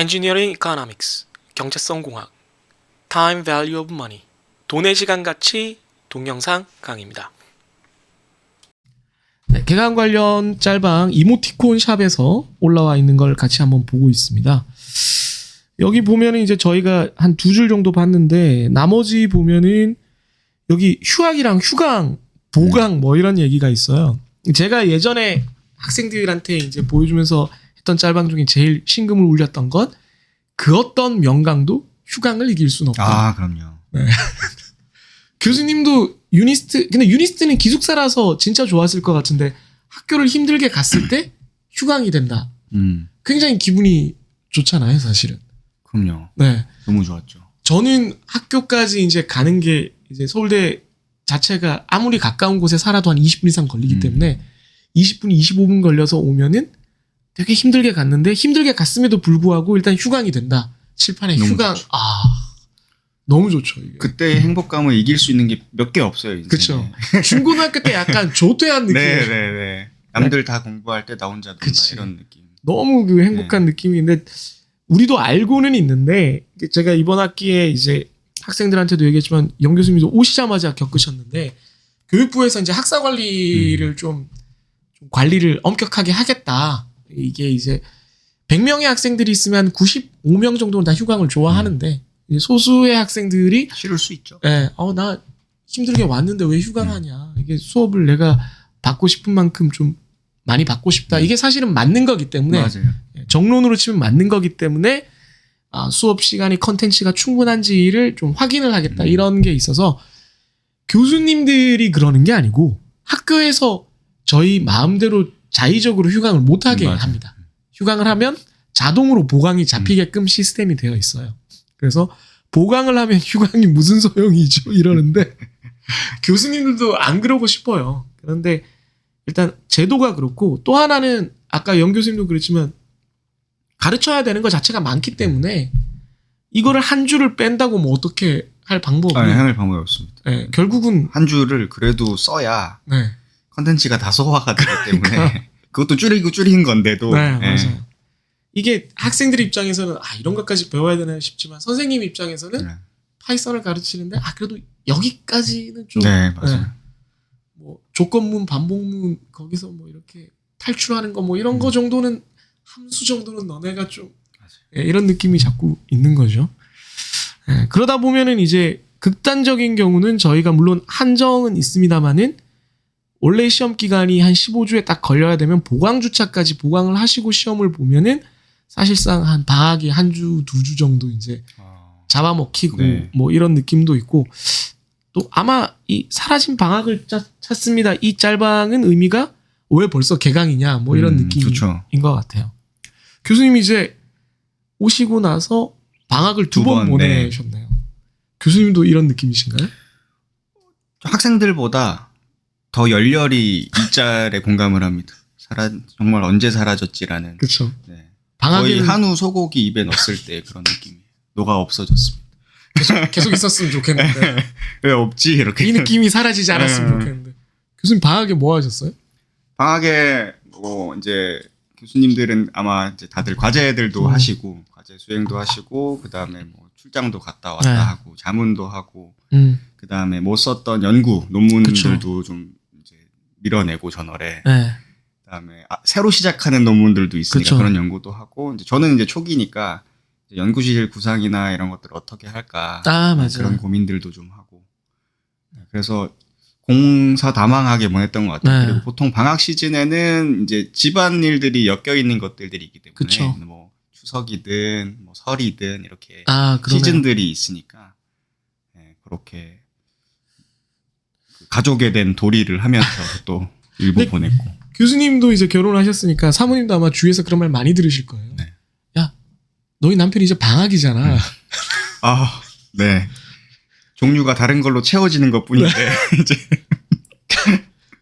Engineering Economics, 경제성 공학, Time Value of Money, 돈의 시간 가치 동영상 강의입니다. 네, 개강 관련 짤방 이모티콘 샵에서 올라와 있는 걸 같이 한번 보고 있습니다. 여기 보면은 이제 저희가 한 두 줄 정도 봤는데 나머지 보면은 여기 휴학이랑 휴강, 보강 뭐 이런 얘기가 있어요. 제가 예전에 학생들한테 이제 보여주면서 했던 짤방 중에 제일 심금을 울렸던 건 그 어떤 명강도 휴강을 이길 수는 없다. 아, 그럼요. 네. 교수님도 유니스트, 근데 유니스트는 기숙사라서 진짜 좋았을 것 같은데 학교를 힘들게 갔을 때 휴강이 된다. 굉장히 기분이 좋잖아요, 사실은. 그럼요. 네. 너무 좋았죠. 저는 학교까지 이제 가는 게 이제 서울대 자체가 아무리 가까운 곳에 살아도 한 20분 이상 걸리기 때문에 20분, 25분 걸려서 오면은 되게 힘들게 갔는데 힘들게 갔음에도 불구하고 일단 휴강이 된다. 칠판에 휴강. 좋죠. 아, 너무 좋죠. 이게. 그때 행복감을 이길 수 있는 게 몇 개 없어요. 그렇죠. 중고등학교 때 약간 조퇴한 느낌. 네네네. 남들 다 공부할 때 나 혼자 논다 그치. 이런 느낌. 너무 그 행복한 느낌인데 우리도 알고는 있는데 제가 이번 학기에 이제 학생들한테도 얘기했지만 영 교수님도 오시자마자 겪으셨는데 교육부에서 이제 학사 관리를 좀 관리를 엄격하게 하겠다. 이게 이제 100명의 학생들이 있으면 95명 정도는 다 휴강을 좋아하는데 이제 소수의 학생들이 싫을 수 있죠. 예, 나 힘들게 왔는데 왜 휴강하냐. 이게 수업을 내가 받고 싶은 만큼 좀 많이 받고 싶다. 이게 사실은 맞는 거기 때문에 맞아요. 정론으로 치면 맞는 거기 때문에 수업 시간이 컨텐츠가 충분한지를 좀 확인을 하겠다. 이런 게 있어서 교수님들이 그러는 게 아니고 학교에서 저희 마음대로 자의적으로 휴강을 못하게 합니다. 휴강을 하면 자동으로 보강이 잡히게끔 시스템이 되어 있어요. 그래서 보강을 하면 휴강이 무슨 소용이죠? 이러는데 교수님들도 안 그러고 싶어요. 그런데 일단 제도가 그렇고 또 하나는 아까 영 교수님도 그랬지만 가르쳐야 되는 것 자체가 많기 때문에 이거를 한 줄을 뺀다고 뭐 어떻게 할 방법이 해낼 방법이 없습니다. 네, 결국은 한 줄을 그래도 써야 네. 컨텐츠가 다 소화가 되기 때문에 그것도 줄이는 건데도 네, 맞아요. 이게 학생들 입장에서는 이런 것까지 배워야 되나 싶지만 선생님 입장에서는 파이썬을 가르치는데 그래도 여기까지는 좀 네, 맞아요. 뭐 조건문, 반복문 거기서 뭐 이렇게 탈출하는 거 뭐 이런 거 정도는 함수 정도는 너네가 좀 이런 느낌이 자꾸 있는 거죠. 그러다 보면은 이제 극단적인 경우는 저희가 물론 한정은 있습니다만은 원래 시험 기간이 한 15주에 딱 걸려야 되면 보강 주차까지 보강을 하시고 시험을 보면은 사실상 한 방학이 한 주, 두 주 정도 이제 잡아먹히고 뭐 이런 느낌도 있고 또 아마 이 사라진 방학을 찾습니다. 이 짤방은 의미가 왜 벌써 개강이냐 뭐 이런 느낌인 것 같아요. 교수님이 이제 오시고 나서 방학을 두 번 보내셨네요. 교수님도 이런 느낌이신가요? 학생들보다 더 열렬히 이 짤에 공감을 합니다. 정말 언제 사라졌지라는. 그렇죠. 네. 방학에는 거의 한우 소고기 입에 넣었을 때 그런 느낌이 녹아 없어졌습니다. 계속 있었으면 좋겠는데 왜 없지 이렇게. 이 느낌이 사라지지 않았으면 좋겠는데. 교수님 방학에 뭐 하셨어요? 방학에 뭐 이제 교수님들은 아마 이제 다들 과제들도 하시고 과제 수행도 하시고 그다음에 뭐 출장도 갔다 왔다 하고 자문도 하고 그다음에 못 썼던 연구 논문들도 좀 이제 밀어내고 저널에 그다음에 새로 시작하는 논문들도 있으니까 그런 연구도 하고 이제 저는 이제 초기니까 이제 연구실 구상이나 이런 것들을 어떻게 할까 그런 고민들도 좀 하고 그래서 공사 다망하게 보냈던 것 같아요. 그리고 보통 방학 시즌에는 이제 집안일들이 엮여 있는 것들이 있기 때문에 뭐 추석이든 뭐 설이든 이렇게 시즌들이 있으니까 그렇게 가족에 대한 도리를 하면서 또 일부 보냈고. 교수님도 이제 결혼하셨으니까 사모님도 아마 주위에서 그런 말 많이 들으실 거예요. 야, 너희 남편이 이제 방학이잖아. 네. 종류가 다른 걸로 채워지는 것뿐인데 이제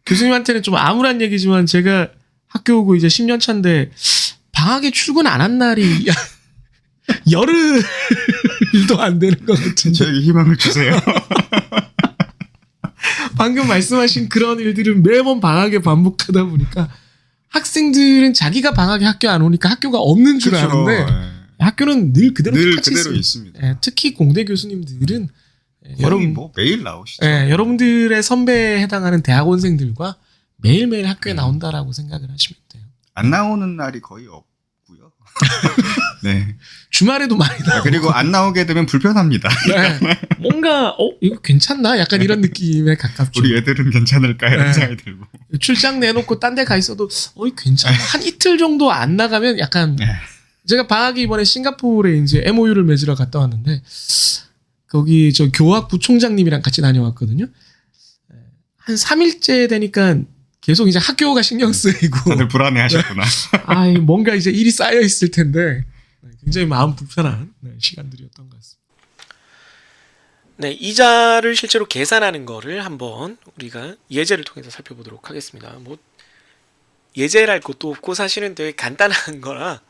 교수님한테는 좀 암울한 얘기지만 제가 학교 오고 이제 10년 차인데 방학에 출근 안 한 날이 열흘도 안 되는 것 같은데 저에게 희망을 주세요. 방금 말씀하신 그런 일들은 매번 방학에 반복하다 보니까 학생들은 자기가 방학에 학교 안 오니까 학교가 없는 줄 아는데 학교는 늘 그대로 늘 똑같이 그대로 있습니다. 있습니다. 예, 특히 공대 교수님들은 거의 여러분 뭐 매일 나오시죠. 예, 여러분들의 선배에 해당하는 대학원생들과 매일매일 학교에 나온다라고 생각을 하시면 돼요. 안 나오는 날이 거의 없고요. 네. 주말에도 많이 나오고. 그리고 안 나오게 되면 불편합니다. 네. 뭔가 이거 괜찮나? 약간 이런 느낌에 가깝죠. 우리 애들은 괜찮을까 이런 네. 생각이 들고. 출장 내놓고 딴 데 가 있어도 괜찮아. 한 이틀 정도 안 나가면 약간 제가 방학에 이번에 싱가포르에 이제 MOU를 맺으러 갔다 왔는데 거기 저 교학부 총장님이랑 같이 다녀왔거든요. 한 3일째 되니까 계속 이제 학교가 신경 쓰이고 다들 불안해하셨구나. 뭔가 이제 일이 쌓여 있을 텐데 굉장히 마음 불편한 시간들이었던 것 같습니다. 네, 이자를 실제로 계산하는 거를 한번 우리가 예제를 통해서 살펴보도록 하겠습니다. 뭐 예제랄 것도 없고 사실은 되게 간단한 거라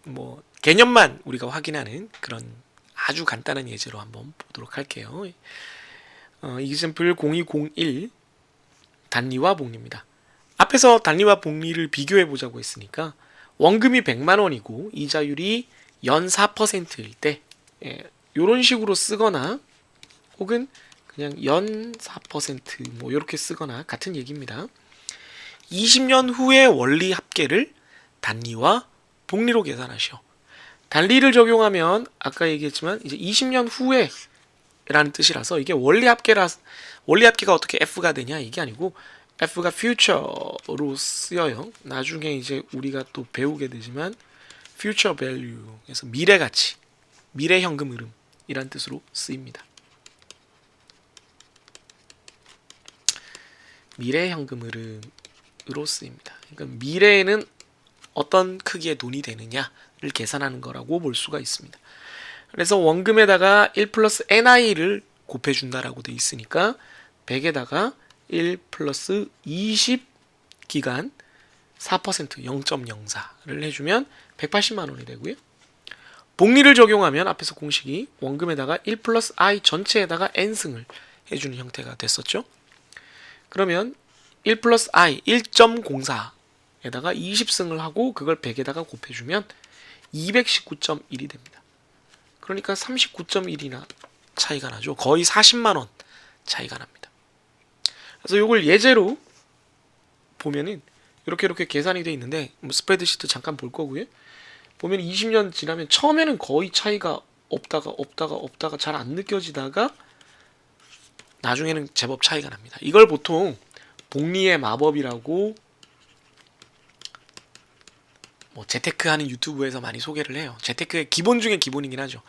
뭐 개념만 우리가 확인하는 그런 아주 간단한 예제로 한번 보도록 할게요. example 0201 단리와 복리입니다. 앞에서 단리와 복리를 비교해 보자고 했으니까 원금이 100만 원이고 이자율이 연 4%일 때 이런 식으로 쓰거나 혹은 그냥 연 4% 이렇게 쓰거나 같은 얘기입니다. 20년 후의 원리 합계를 단리와 복리로 계산하시오. 단리를 적용하면 아까 얘기했지만 이제 20년 후에 라는 뜻이라서 이게 원리 합계가 어떻게 F가 되냐 이게 아니고 F가 future로 쓰여요. 나중에 이제 우리가 또 배우게 되지만 future value에서 미래 가치, 미래 현금 흐름이란 뜻으로 쓰입니다. 미래 현금 흐름으로 쓰입니다. 그러니까 미래에는 어떤 크기의 돈이 되느냐를 계산하는 거라고 볼 수가 있습니다. 그래서 원금에다가 1 플러스 NI를 곱해준다라고 돼 있으니까 100에다가 1 플러스 20기간 4% 0.04를 해주면 180만 원이 되고요. 복리를 적용하면 앞에서 공식이 원금에다가 1 플러스 I 전체에다가 N승을 해주는 형태가 됐었죠. 그러면 1 플러스 I 1.04에다가 20승을 하고 그걸 100에다가 곱해주면 219.1이 됩니다. 그러니까 39.1이나 차이가 나죠. 거의 40만 원 차이가 납니다. 그래서 이걸 예제로 보면은 이렇게 계산이 돼 있는데 스프레드시트 잠깐 볼 거고요. 보면 20년 지나면 처음에는 거의 차이가 없다가 잘 안 느껴지다가 나중에는 제법 차이가 납니다. 이걸 보통 복리의 마법이라고 재테크 하는 유튜브에서 많이 소개를 해요. 재테크의 기본 중에 기본이긴 하죠.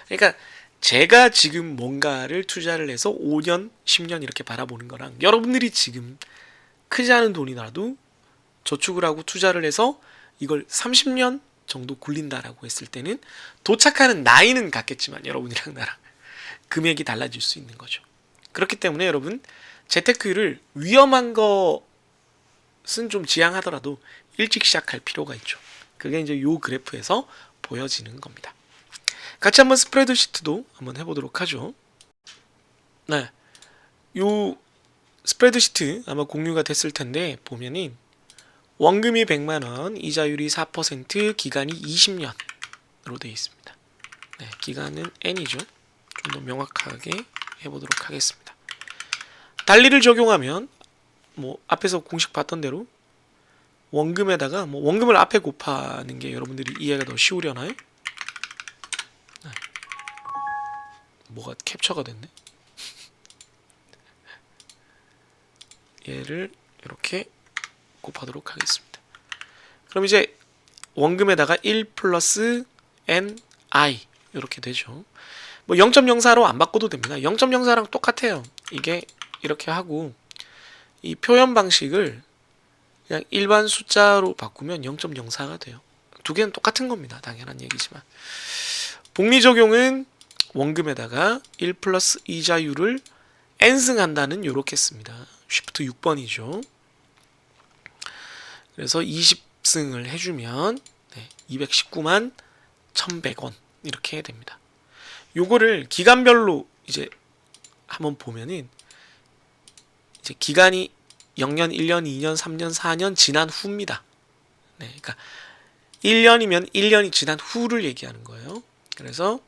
그러니까 제가 지금 뭔가를 투자를 해서 5년, 10년 이렇게 바라보는 거랑 여러분들이 지금 크지 않은 돈이라도 저축을 하고 투자를 해서 이걸 30년 정도 굴린다라고 했을 때는 도착하는 나이는 같겠지만 여러분이랑 나랑 금액이 달라질 수 있는 거죠. 그렇기 때문에 여러분 재테크를 위험한 것은 좀 지양하더라도 일찍 시작할 필요가 있죠. 그게 이제 요 그래프에서 보여지는 겁니다. 같이 한번 스프레드시트도 한번 해보도록 하죠. 네, 요 스프레드시트 아마 공유가 됐을 텐데 보면은 원금이 100만 원, 이자율이 4%, 기간이 20년으로 되어 있습니다. 네, 기간은 N이죠. 좀 더 명확하게 해보도록 하겠습니다. 단리를 적용하면 앞에서 공식 봤던 대로 원금에다가 원금을 앞에 곱하는 게 여러분들이 이해가 더 쉬우려나요? 네. 뭐가 캡처가 됐네. 얘를 이렇게 곱하도록 하겠습니다. 그럼 이제 원금에다가 1 플러스 NI 이렇게 되죠. 0.04로 안 바꿔도 됩니다. 0.04랑 똑같아요. 이게 이렇게 하고 이 표현 방식을 그냥 일반 숫자로 바꾸면 0.04가 돼요. 두 개는 똑같은 겁니다. 당연한 얘기지만 복리 적용은 원금에다가 1 플러스 이자율을 N승한다는 요렇게 씁니다. 쉬프트 6번이죠. 그래서 20승을 해주면 219만 1100원 이렇게 됩니다. 요거를 기간별로 이제 한번 보면은 이제 기간이 0년, 1년, 2년, 3년, 4년 지난 후입니다. 네, 그러니까 1년이면 1년이 지난 후를 얘기하는 거예요. 그래서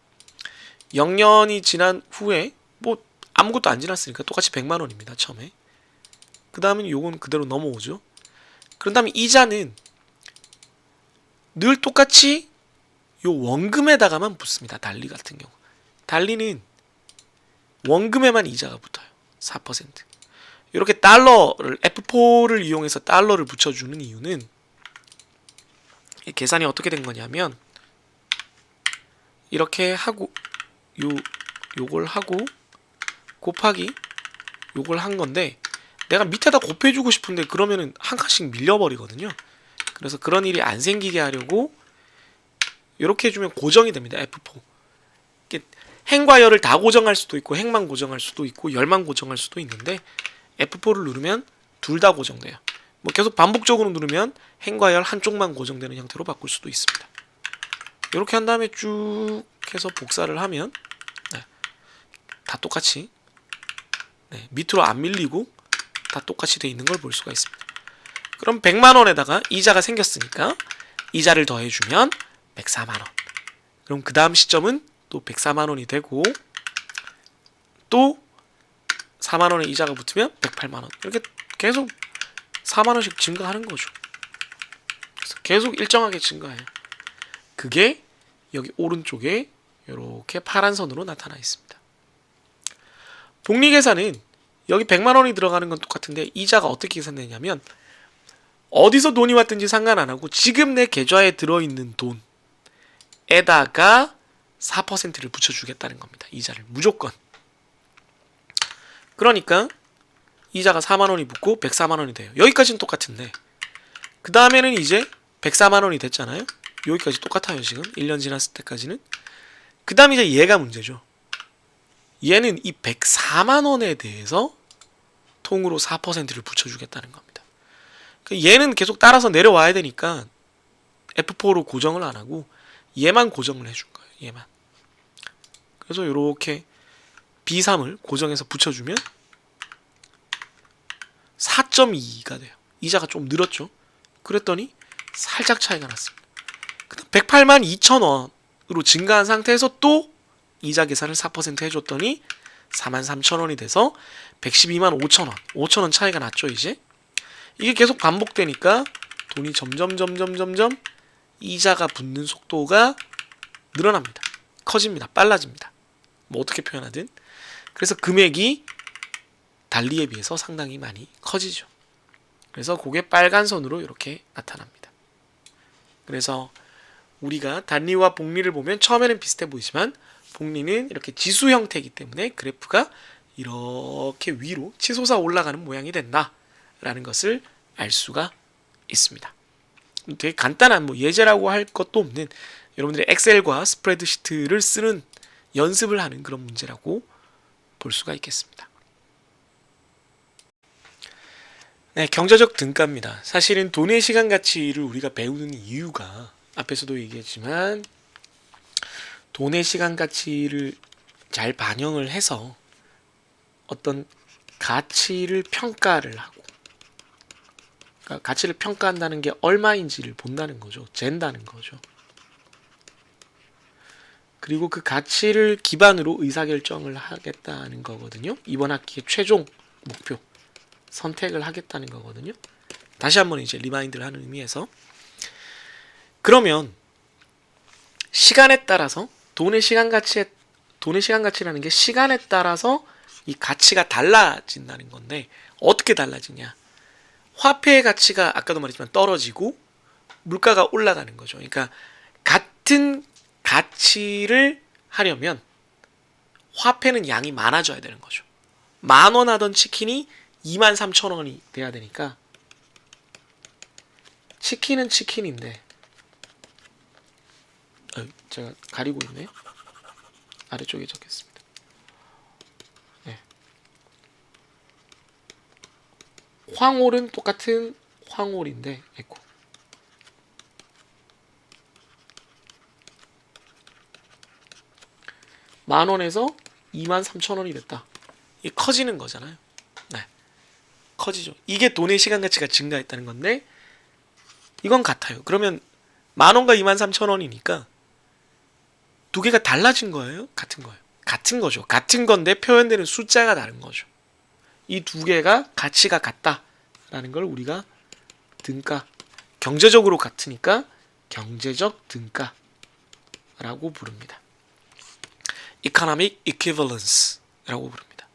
0년이 지난 후에 뭐 아무것도 안 지났으니까 똑같이 100만 원입니다. 처음에. 그 다음에 요건 그대로 넘어오죠. 그런 다음에 이자는 늘 똑같이 요 원금에다가만 붙습니다. 달리 같은 경우. 달리는 원금에만 이자가 붙어요. 4%. 이렇게 달러를 F4를 이용해서 달러를 붙여주는 이유는 이 계산이 어떻게 된 거냐면 이렇게 하고 요걸 하고 곱하기 요걸 한 건데 내가 밑에다 곱해주고 싶은데 그러면은 한 칸씩 밀려버리거든요. 그래서 그런 일이 안 생기게 하려고 이렇게 해주면 고정이 됩니다. F4. 행과 열을 다 고정할 수도 있고 행만 고정할 수도 있고 열만 고정할 수도 있는데 F4를 누르면 둘 다 고정돼요. 뭐 계속 반복적으로 누르면 행과 열 한쪽만 고정되는 형태로 바꿀 수도 있습니다. 이렇게 한 다음에 쭉 해서 복사를 하면 다 똑같이 밑으로 안 밀리고 다 똑같이 돼 있는 걸 볼 수가 있습니다. 그럼 100만 원에다가 이자가 생겼으니까 이자를 더해주면 104만 원. 그럼 그 다음 시점은 또 104만 원이 되고 또 4만 원의 이자가 붙으면 108만 원. 이렇게 계속 4만 원씩 증가하는 거죠. 그래서 계속 일정하게 증가해요. 그게 여기 오른쪽에 이렇게 파란 선으로 나타나 있습니다. 복리계산은 여기 100만 원이 들어가는 건 똑같은데 이자가 어떻게 계산되냐면 어디서 돈이 왔든지 상관 안 하고 지금 내 계좌에 들어있는 돈에다가 4%를 붙여주겠다는 겁니다. 이자를 무조건. 그러니까 이자가 4만 원이 붙고 104만 원이 돼요. 여기까지는 똑같은데 그 다음에는 이제 104만 원이 됐잖아요. 여기까지 똑같아요. 지금 1년 지났을 때까지는. 그 다음 이제 얘가 문제죠. 얘는 이 104만 원에 대해서 통으로 4%를 붙여주겠다는 겁니다. 얘는 계속 따라서 내려와야 되니까 F4로 고정을 안 하고 얘만 고정을 해준 거예요. 얘만. 그래서 이렇게 B3을 고정해서 붙여주면 4.2가 돼요. 이자가 좀 늘었죠. 그랬더니 살짝 차이가 났습니다. 108만 2천 원으로 증가한 상태에서 또 이자 계산을 4% 해줬더니 4만 3천 원이 돼서 112만 5천 원. 5천 원 차이가 났죠. 이제 이게 계속 반복되니까 돈이 점점 이자가 붙는 속도가 늘어납니다. 커집니다. 빨라집니다. 뭐 어떻게 표현하든. 그래서 금액이 달리에 비해서 상당히 많이 커지죠. 그래서 그게 빨간 선으로 이렇게 나타납니다. 그래서 우리가 단리와 복리를 보면 처음에는 비슷해 보이지만 복리는 이렇게 지수 형태이기 때문에 그래프가 이렇게 위로 치솟아 올라가는 모양이 된다라는 것을 알 수가 있습니다. 되게 간단한 뭐 예제라고 할 것도 없는 여러분들이 엑셀과 스프레드시트를 쓰는 연습을 하는 그런 문제라고 볼 수가 있겠습니다. 네, 경제적 등가입니다. 사실은 돈의 시간 가치를 우리가 배우는 이유가 앞에서도 얘기했지만 돈의 시간 가치를 잘 반영을 해서 어떤 가치를 평가를 하고 그러니까 가치를 평가한다는 게 얼마인지를 본다는 거죠. 잰다는 거죠. 그리고 그 가치를 기반으로 의사결정을 하겠다는 거거든요. 이번 학기의 최종 목표 선택을 하겠다는 거거든요. 다시 한번 이제 리마인드를 하는 의미에서 그러면 시간에 따라서 돈의 시간 가치라는 게 시간에 따라서 이 가치가 달라진다는 건데 어떻게 달라지냐? 화폐의 가치가 아까도 말했지만 떨어지고 물가가 올라가는 거죠. 그러니까 같은 가치를 하려면 화폐는 양이 많아져야 되는 거죠. 10,000원 하던 치킨이 23,000원이 돼야 되니까 치킨은 치킨인데 제가 가리고 있네요. 아래쪽에 적겠습니다. 네. 황홀은 똑같은 황홀인데 에코 10,000원에서 23,000원이 됐다. 이게 커지는 거잖아요. 네. 커지죠. 이게 돈의 시간 가치가 증가했다는 건데 이건 같아요. 그러면 10,000원과 23,000원이니까 두 개가 달라진 거예요? 같은 거예요? 같은 거죠. 같은 건데 표현되는 숫자가 다른 거죠. 이 두 개가 가치가 같다라는 걸 우리가 등가, 경제적으로 같으니까 경제적 등가라고 부릅니다. Economic equivalence라고 부릅니다.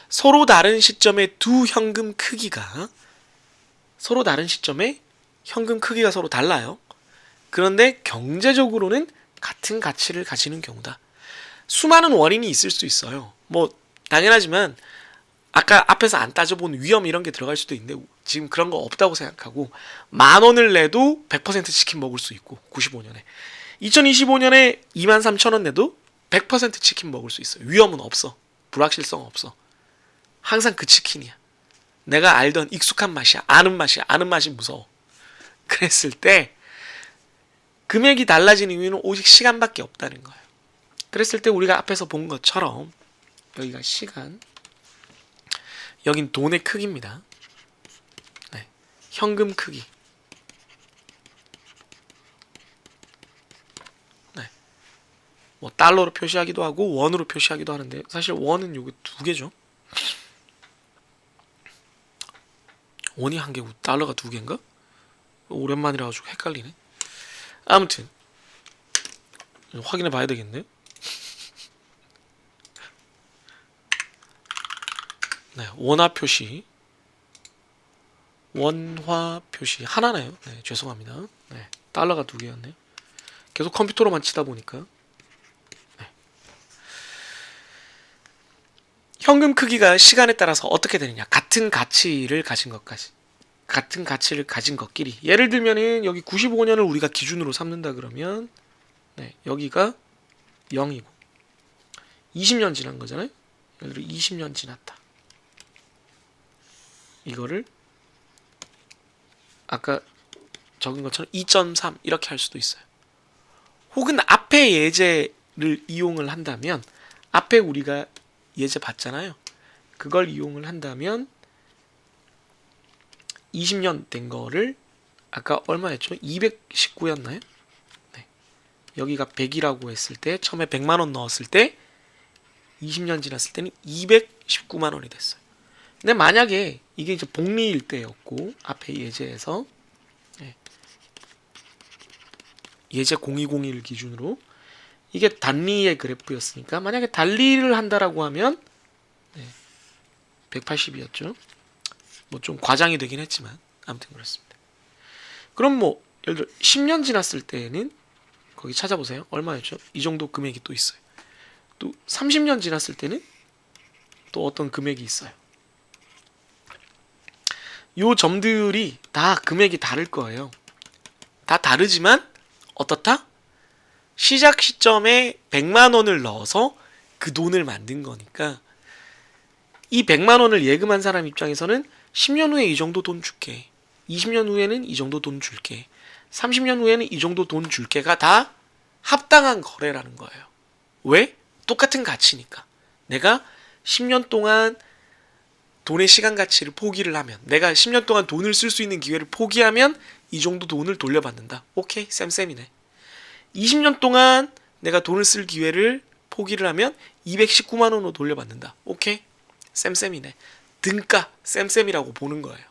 서로 다른 시점의 두 현금 크기가 서로 달라요. 그런데 경제적으로는 같은 가치를 가지는 경우다. 수많은 원인이 있을 수 있어요. 뭐 당연하지만 아까 앞에서 안 따져본 위험 이런 게 들어갈 수도 있는데 지금 그런 거 없다고 생각하고 10,000원을 내도 100% 치킨 먹을 수 있고 95년에 2025년에 23,000원 내도 100% 치킨 먹을 수 있어요. 위험은 없어. 불확실성 없어. 항상 그 치킨이야. 내가 알던 익숙한 맛이야. 아는 맛이 무서워. 그랬을 때 금액이 달라지는 이유는 오직 시간밖에 없다는 거예요. 그랬을 때 우리가 앞에서 본 것처럼 여기가 시간, 여긴 돈의 크기입니다. 네, 현금 크기. 네, 뭐 달러로 표시하기도 하고 원으로 표시하기도 하는데 사실 원은 요게 두 개죠. 원이 한 개고 달러가 두 개인가? 오랜만이라 가지고 헷갈리네. 아무튼 확인해 봐야 되겠네요. 네, 원화 표시 하나네요. 네, 죄송합니다. 네, 달러가 두 개였네요. 계속 컴퓨터로만 치다 보니까. 네. 현금 크기가 시간에 따라서 어떻게 되느냐? 같은 가치를 가진 것끼리. 예를 들면은 여기 95년을 우리가 기준으로 삼는다 그러면 네, 여기가 0이고 20년 지난 거잖아요. 예를 들어 20년 지났다. 이거를 아까 적은 것처럼 2.3 이렇게 할 수도 있어요. 혹은 앞에 예제를 이용을 한다면 앞에 우리가 예제 봤잖아요. 그걸 이용을 한다면 20년 된 거를 아까 얼마였죠? 219였나요? 네. 여기가 100이라고 했을 때 처음에 100만 원 넣었을 때 20년 지났을 때는 219만 원이 됐어요. 근데 만약에 이게 이제 복리일 때였고 앞에 예제에서 네. 예제 0201 기준으로 이게 단리의 그래프였으니까 만약에 단리를 한다라고 하면 네. 180이었죠. 뭐 좀 과장이 되긴 했지만 아무튼 그렇습니다. 그럼 뭐 예를 들어 10년 지났을 때는 거기 찾아보세요. 얼마였죠? 이 정도 금액이 또 있어요. 또 30년 지났을 때는 또 어떤 금액이 있어요. 요 점들이 다 금액이 다를 거예요. 다 다르지만 어떻다? 시작 시점에 100만 원을 넣어서 그 돈을 만든 거니까 이 100만 원을 예금한 사람 입장에서는 10년 후에 이 정도 돈 줄게. 20년 후에는 이 정도 돈 줄게. 30년 후에는 이 정도 돈 줄게가 다 합당한 거래라는 거예요. 왜? 똑같은 가치니까. 내가 10년 동안 돈의 시간 가치를 포기를 하면 내가 10년 동안 돈을 쓸 수 있는 기회를 포기하면 이 정도 돈을 돌려받는다. 오케이, 쌤쌤이네. 20년 동안 내가 돈을 쓸 기회를 포기를 하면 219만 원으로 돌려받는다. 오케이, 쌤쌤이네. 등가, 쌤쌤이라고 보는 거예요.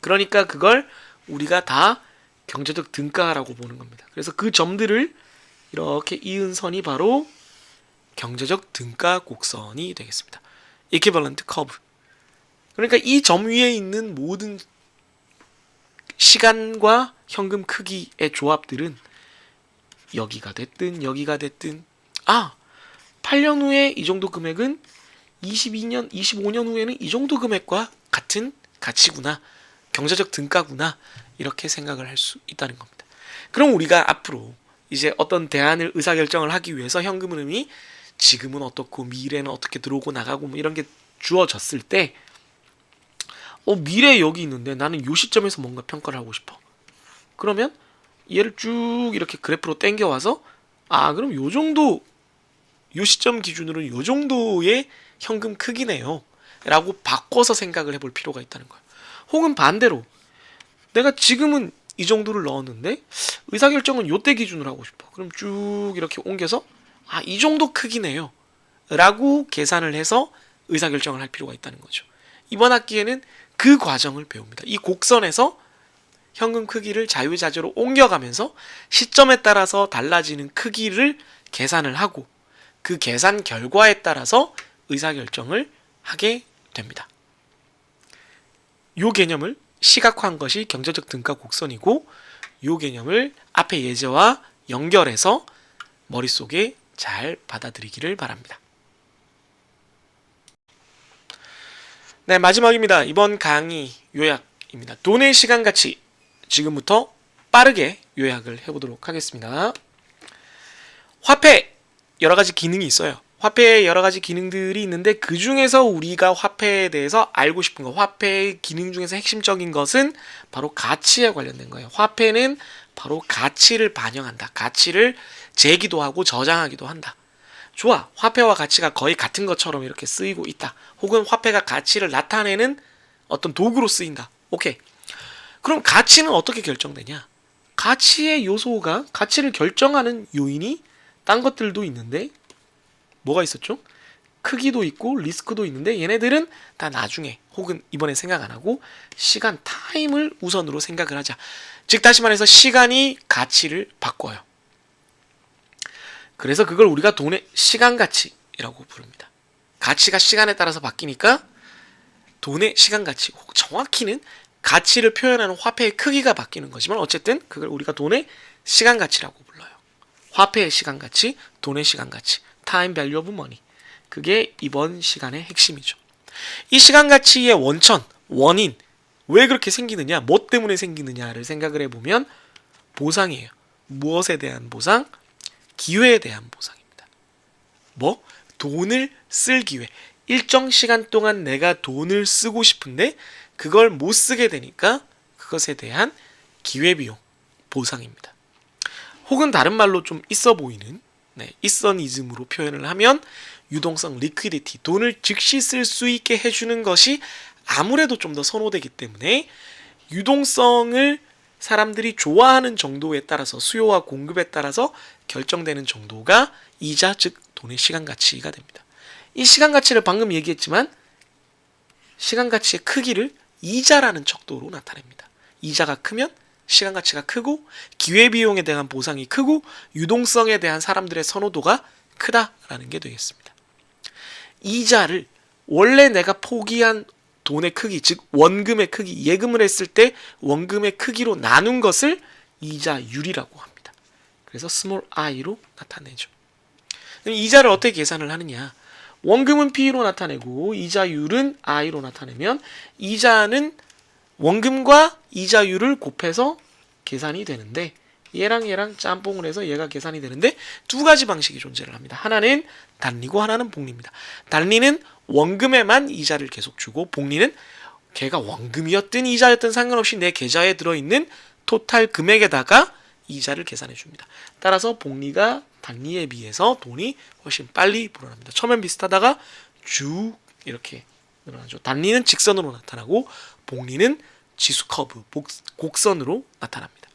그러니까 그걸 우리가 다 경제적 등가라고 보는 겁니다. 그래서 그 점들을 이렇게 이은 선이 바로 경제적 등가 곡선이 되겠습니다. equivalent curve. 그러니까 이 점 위에 있는 모든 시간과 현금 크기의 조합들은 여기가 됐든 8년 후에 이 정도 금액은 25년 후에는 이 정도 금액과 같은 가치구나. 경제적 등가구나. 이렇게 생각을 할 수 있다는 겁니다. 그럼 우리가 앞으로 이제 어떤 대안을 의사결정을 하기 위해서 현금 흐름이 지금은 어떻고 미래는 어떻게 들어오고 나가고 뭐 이런 게 주어졌을 때 미래 여기 있는데 나는 요 시점에서 뭔가 평가를 하고 싶어. 그러면 얘를 쭉 이렇게 그래프로 당겨와서 그럼 요 정도 요 시점 기준으로 요 정도의 현금 크기네요 라고 바꿔서 생각을 해볼 필요가 있다는 거예요. 혹은 반대로 내가 지금은 이 정도를 넣었는데 의사결정은 요때 기준으로 하고 싶어. 그럼 쭉 이렇게 옮겨서 이 정도 크기네요 라고 계산을 해서 의사결정을 할 필요가 있다는 거죠. 이번 학기에는 그 과정을 배웁니다. 이 곡선에서 현금 크기를 자유자재로 옮겨가면서 시점에 따라서 달라지는 크기를 계산을 하고 그 계산 결과에 따라서 의사결정을 하게 됩니다. 이 개념을 시각화한 것이 경제적 등가 곡선이고 이 개념을 앞의 예제와 연결해서 머릿속에 잘 받아들이기를 바랍니다. 네, 마지막입니다. 이번 강의 요약입니다. 돈의 시간 가치 지금부터 빠르게 요약을 해보도록 하겠습니다. 화폐 여러 가지 기능이 있어요. 화폐에 여러 가지 기능들이 있는데 그 중에서 우리가 화폐에 대해서 알고 싶은 거, 화폐의 기능 중에서 핵심적인 것은 바로 가치에 관련된 거예요. 화폐는 바로 가치를 반영한다. 가치를 재기도 하고 저장하기도 한다. 좋아. 화폐와 가치가 거의 같은 것처럼 이렇게 쓰이고 있다. 혹은 화폐가 가치를 나타내는 어떤 도구로 쓰인다. 오케이. 그럼 가치는 어떻게 결정되냐? 가치의 요소가, 가치를 결정하는 요인이 딴 것들도 있는데 뭐가 있었죠? 크기도 있고 리스크도 있는데 얘네들은 다 나중에 혹은 이번에 생각 안 하고 시간, 타임을 우선으로 생각을 하자. 즉 다시 말해서 시간이 가치를 바꿔요. 그래서 그걸 우리가 돈의 시간 가치라고 부릅니다. 가치가 시간에 따라서 바뀌니까 돈의 시간 가치, 정확히는 가치를 표현하는 화폐의 크기가 바뀌는 거지만 어쨌든 그걸 우리가 돈의 시간 가치라고 불러요. 화폐의 시간 가치, 돈의 시간 가치, time value of money. 그게 이번 시간의 핵심이죠. 이 시간 가치의 원천, 원인, 왜 그렇게 생기느냐, 뭐 때문에 생기느냐를 생각을 해보면 보상이에요. 무엇에 대한 보상? 기회에 대한 보상입니다. 뭐? 돈을 쓸 기회. 일정 시간 동안 내가 돈을 쓰고 싶은데 그걸 못 쓰게 되니까 그것에 대한 기회비용, 보상입니다. 혹은 다른 말로 좀 있어 보이는 있어니즘으로 표현을 하면 유동성, 리퀴디티, 돈을 즉시 쓸 수 있게 해주는 것이 아무래도 좀 더 선호되기 때문에 유동성을 사람들이 좋아하는 정도에 따라서 수요와 공급에 따라서 결정되는 정도가 이자, 즉 돈의 시간 가치가 됩니다. 이 시간 가치를 방금 얘기했지만 시간 가치의 크기를 이자라는 척도로 나타냅니다. 이자가 크면 시간 가치가 크고 기회비용에 대한 보상이 크고 유동성에 대한 사람들의 선호도가 크다라는 게 되겠습니다. 이자를 원래 내가 포기한 돈의 크기, 즉 원금의 크기, 예금을 했을 때 원금의 크기로 나눈 것을 이자율이라고 합니다. 그래서 small i로 나타내죠. 이자를 어떻게 계산을 하느냐? 원금은 P로 나타내고 이자율은 I로 나타내면 이자는 원금과 이자율을 곱해서 계산이 되는데 얘랑 짬뽕을 해서 얘가 계산이 되는데 두 가지 방식이 존재를 합니다. 하나는 단리고 하나는 복리입니다. 단리는 원금에만 이자를 계속 주고 복리는 걔가 원금이었든 이자였든 상관없이 내 계좌에 들어있는 토탈 금액에다가 이자를 계산해 줍니다. 따라서 복리가 단리에 비해서 돈이 훨씬 빨리 불어납니다. 처음엔 비슷하다가 쭉 이렇게 늘어나죠. 단리는 직선으로 나타나고 복리는 지수 커브, 곡선으로 나타납니다.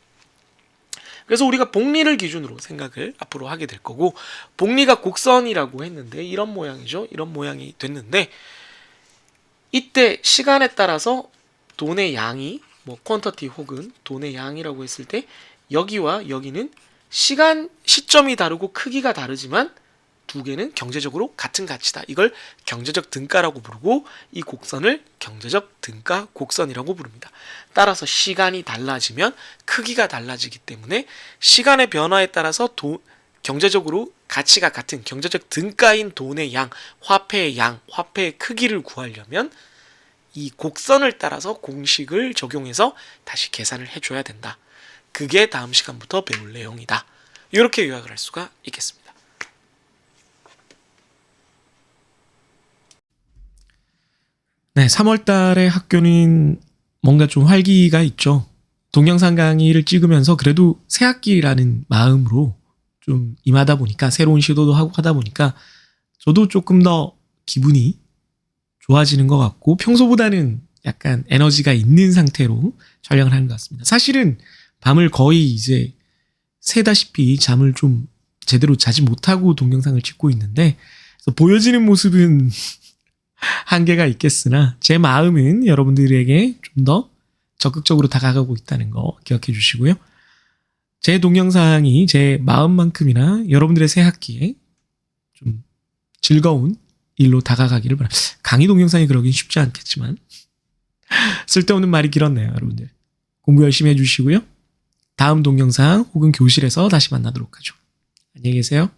그래서 우리가 복리를 기준으로 생각을 앞으로 하게 될 거고 복리가 곡선이라고 했는데 이런 모양이죠. 이런 모양이 됐는데 이때 시간에 따라서 돈의 양이 뭐 퀀터티 혹은 돈의 양이라고 했을 때 여기와 여기는 시간 시점이 다르고 크기가 다르지만 두 개는 경제적으로 같은 가치다. 이걸 경제적 등가라고 부르고 이 곡선을 경제적 등가 곡선이라고 부릅니다. 따라서 시간이 달라지면 크기가 달라지기 때문에 시간의 변화에 따라서 경제적으로 가치가 같은 경제적 등가인 돈의 양, 화폐의 양, 화폐의 크기를 구하려면 이 곡선을 따라서 공식을 적용해서 다시 계산을 해줘야 된다. 그게 다음 시간부터 배울 내용이다. 이렇게 요약을 할 수가 있겠습니다. 네, 3월 달에 학교는 뭔가 좀 활기가 있죠. 동영상 강의를 찍으면서 그래도 새 학기라는 마음으로 좀 임하다 보니까 새로운 시도도 하고 하다 보니까 저도 조금 더 기분이 좋아지는 것 같고 평소보다는 약간 에너지가 있는 상태로 촬영을 하는 것 같습니다. 사실은 밤을 거의 이제 새다시피 잠을 좀 제대로 자지 못하고 동영상을 찍고 있는데, 그래서 보여지는 모습은 한계가 있겠으나 제 마음은 여러분들에게 좀 더 적극적으로 다가가고 있다는 거 기억해 주시고요. 제 동영상이 제 마음만큼이나 여러분들의 새 학기에 좀 즐거운 일로 다가가기를 바랍니다. 강의 동영상이 그러긴 쉽지 않겠지만 쓸데없는 말이 길었네요, 여러분들. 공부 열심히 해주시고요. 다음 동영상 혹은 교실에서 다시 만나도록 하죠. 안녕히 계세요.